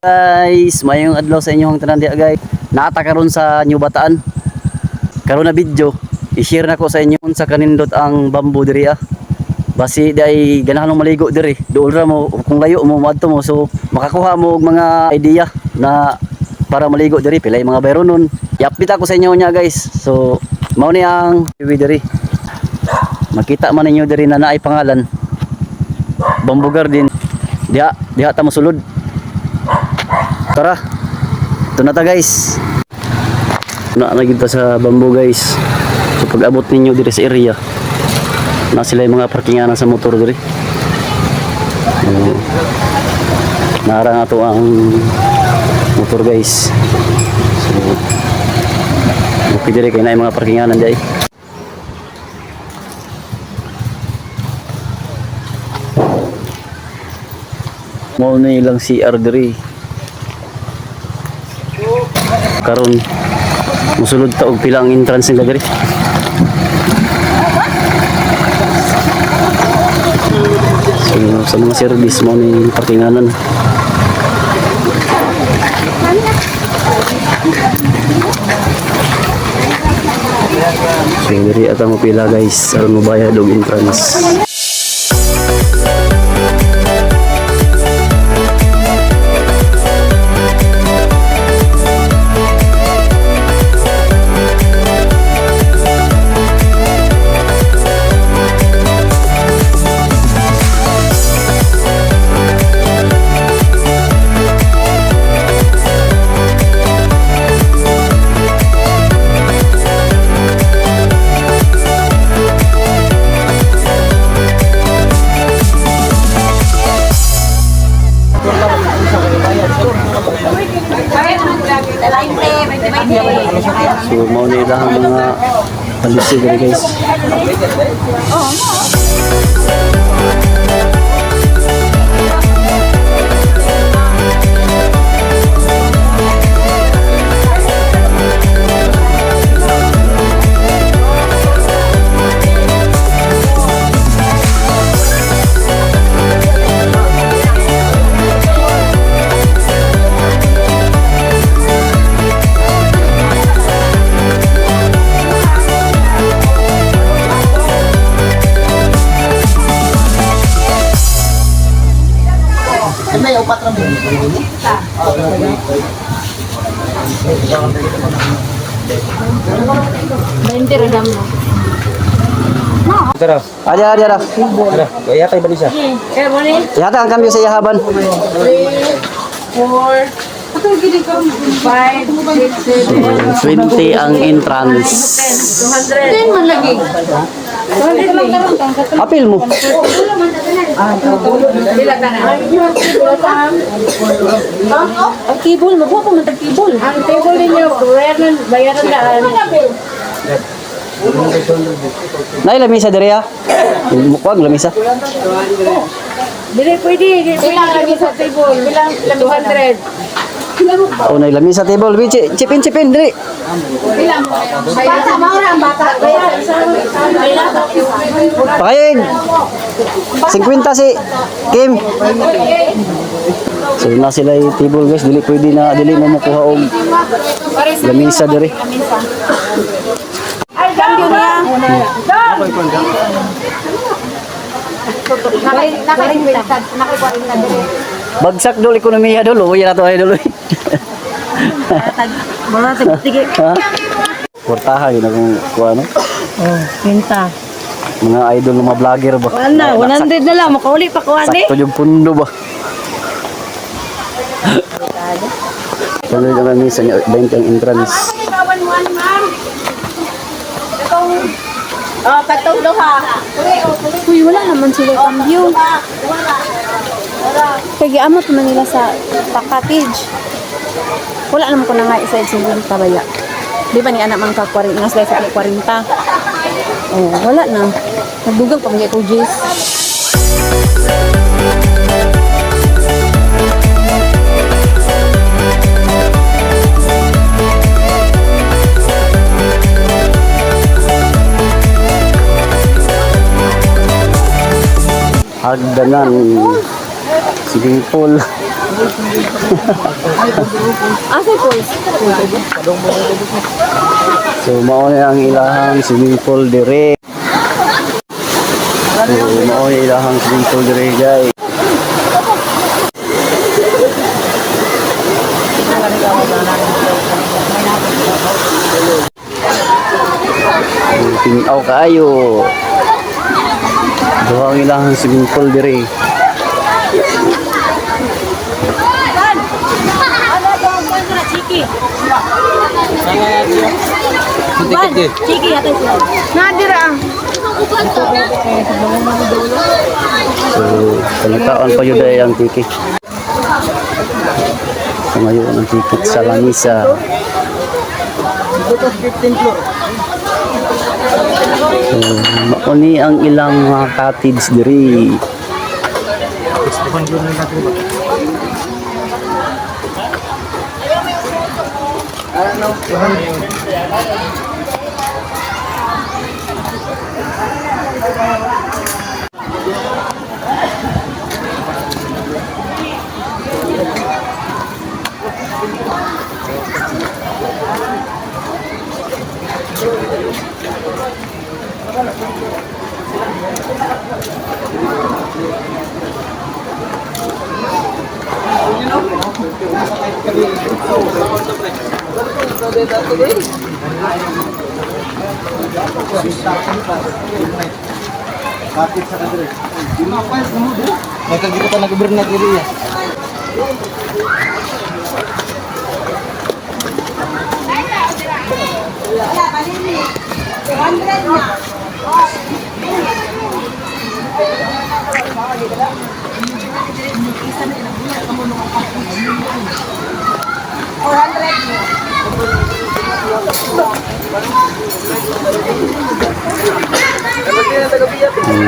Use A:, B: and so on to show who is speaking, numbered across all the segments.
A: Guys, mayong adlaw sa inyong tanan diha guys. Naata karon sa New Bataan. Karon na video, i-share nako sa inyo sa kanindot ang bamboo diri ah. Basi di ay ganahan maligo diri. Duol ra mo kung layo mo moadto mo so makakuha mo og mga idea na para maligo diri pilay mga bayro nun. I-update ako sa inyo nya guys. So mao ni ang view diri. Makita man ninyo diri na naay pangalan Bamboo Garden. Diha ta mo sulod. Tara. Ito na ta guys. Na lagi ta sa bamboo guys. So pag abot ninyo diri sa area, na sila yung mga parkingan sa motor diri. Nara nga to ang motor guys. So okay diri kay na yung mga parkingan nandiay. Mao na ilang CR diri. Karon musulod ta og pila ang entrance nila diri. So, sa mga service mo ni parkinganan. So diri ata mo pila guys aron mo bayad og entrance. So mau ni dah mga palisi diri guys.
B: May upat lang din.
A: Tara. Ada.
B: Tara, kaya tayo ba niya?
A: Yata ang kambyo sa yahaban.
C: 4, 5, 6, 7,
A: 20 ang entrance.
C: 200 man lagi. 200 lang.
A: Apil mo.
C: Bila ka na. Ang kibol, magwa ko man kibol. Ang table ninyo, bayaran daan.
A: Nay lamisa diri ah. Mukwag lamisa.
C: Dili pwede, bilang lagi sa table, bilang 200.
A: Oh nay lamisa table bi chipin diri.
C: Bilang bata maura bata.
A: Pakayig. 50 si Kim. So na sila yung table guys, dili mo makuha og lamisa diri.
C: Ay, cambio niya. Nakakwenta diri.
A: Bagsak dul ekonomiya dulu, ya to ay dulu.
C: Mga tige.
A: Ha? Portaha yun akong kuha no.
C: Oh, pinta.
A: Mga idol mga vlogger ba?
C: Wala, 100 na lang, makauli pa ko ani.
A: Sakto yung pundo ba? Kano yung lamisa niya, 20 ang entrance.
C: Oh, katulog ha. Uy, wala naman sila cambio. Kaya amot naman nila sa package. Wala naman ko na nga isa yung tabaya. Di ba ni anak man ka 40, nga sila sa 40. Oh, wala na. Nagdugang pa mga ko, Jis.
A: Hagdanan. Swimming pool.
C: Asay pools.
A: So mao na ang ilahang swimming pool dire. So mao na ilahang swimming pool dire guys. Tinaw kayo. Duha ang ilahang swimming pool dire.
C: Ban, chiki atay sila. Nadira ang.
A: So pangitaon pa yun ay ang ticket. So ngayon ang ticket sa langisa. So mauni ang ilang mga cottage diri.
B: Nagkagita na gobernador diri ya.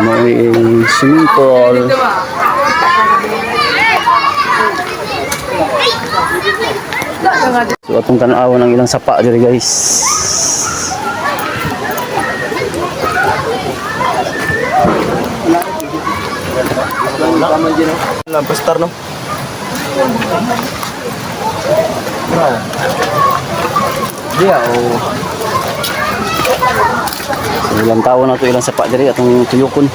A: May swimming pool. So atong tanaw ng ilang sapa diri guys.
B: Lampas tar no. Dia oh.
A: So, ilang tao na to ilang sapa diri atong tuyokon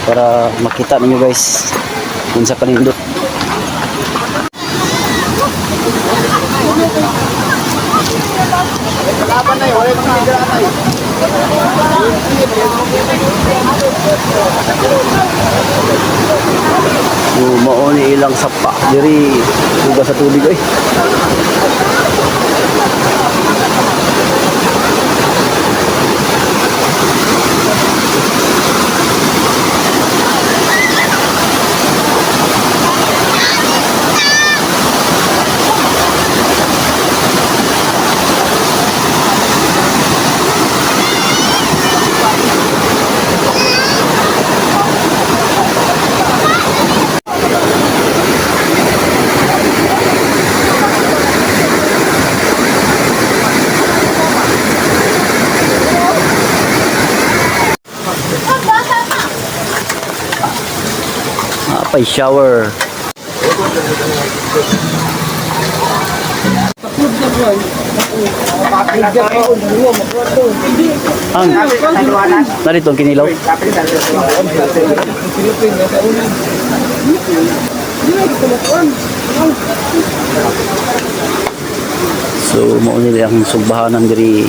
A: para makita ninyo guys kung sa kanindot. So, mao ni ilang sapa diri duga sa tubig ay. Apay shower. Ang narito ang kinilaw. So mao nila ang sugbahanan diri.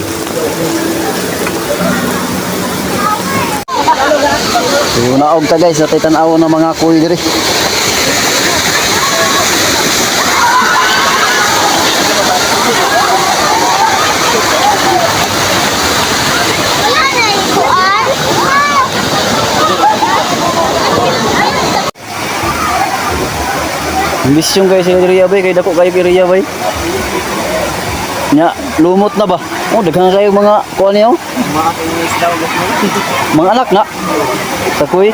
A: So naog ta guys, natay tan-aw ng mga kuy diri. Imbis yung guys sa area bay, kay dako kayo area bay. Nya, lumot na ba? Oh, daghan kayo mga kuan niyo. Mga anak na. Takoy.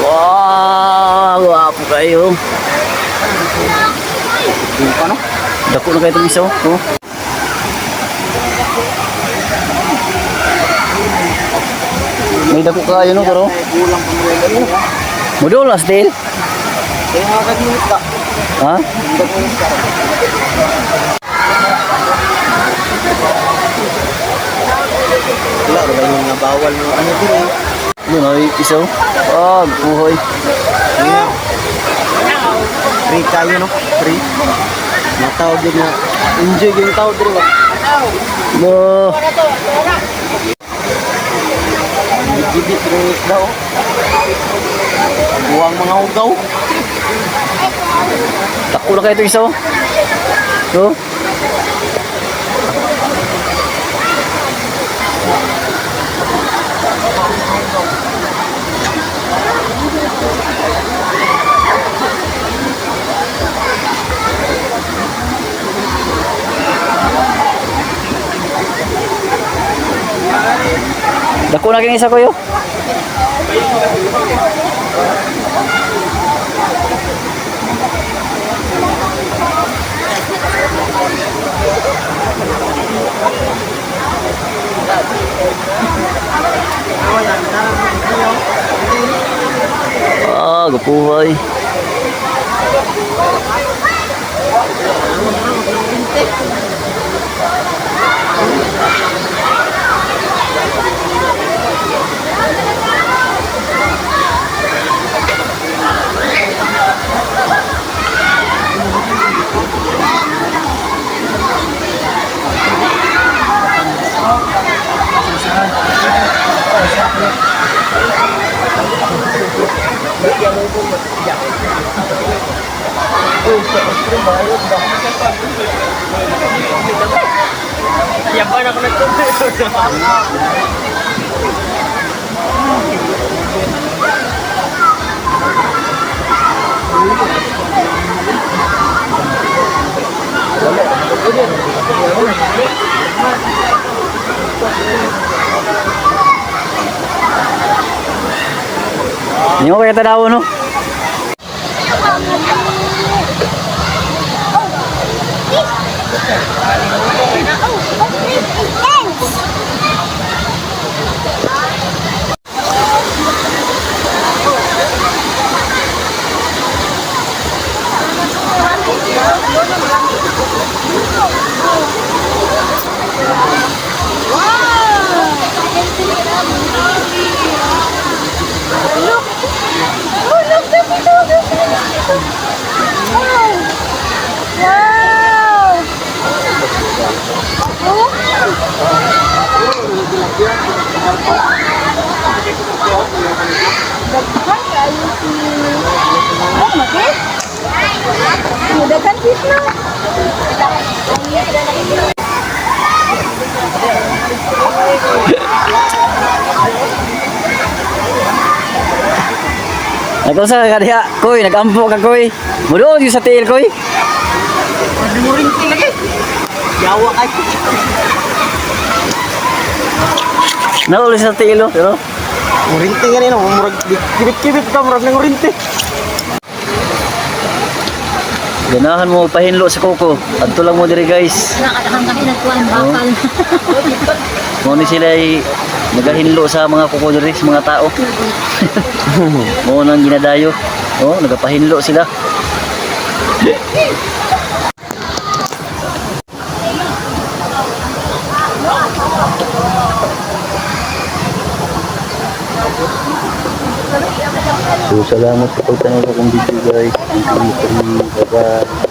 A: Wow, guwapo kayo. Ano? Dako na kayo itong isa. Oh. May dako kayo no pero.
B: Kulang pa mo yan.
A: Modulas din.
B: Kaya mga kaginit ka.
A: Ha?
B: Wala, wala yung nabawal mo. Ano din eh.
A: Yun ay isaw. Ah, buhoy.
B: Kaya, free kayo no? Free. Matawag din na. Enjoy yung tawag din ba?
A: Bo.
B: Gibit yung isda oh. Buwang mga ugaw.
A: Tako na kayo ito isaw. So. Dako na kini isa ko yo. Ah, gapuhay. Hindi mo kaya tanaw no? Nagkunsa ka diha, koy, nagampo ka koy. Mudo yung sa tiil koy.
B: Murinti lagi. Yawa ay.
A: Naulit sa tiil oh, pero
B: Murinti nga rin, murag kibit-kibit ka, murag ng murinti.
A: ganahan mo pahinlo sa kuko. Adto lang mo diri guys.
C: Nakatahang kasi nagkuhan bakal.
A: Mo ni sila ay nagahinlo sa mga kuko diri sa mga tao. Mo nang ginadayo. Oh, nagapahinlo sila. So, salamat sa pagtanaw kong video guys. Thank you. Bye-bye.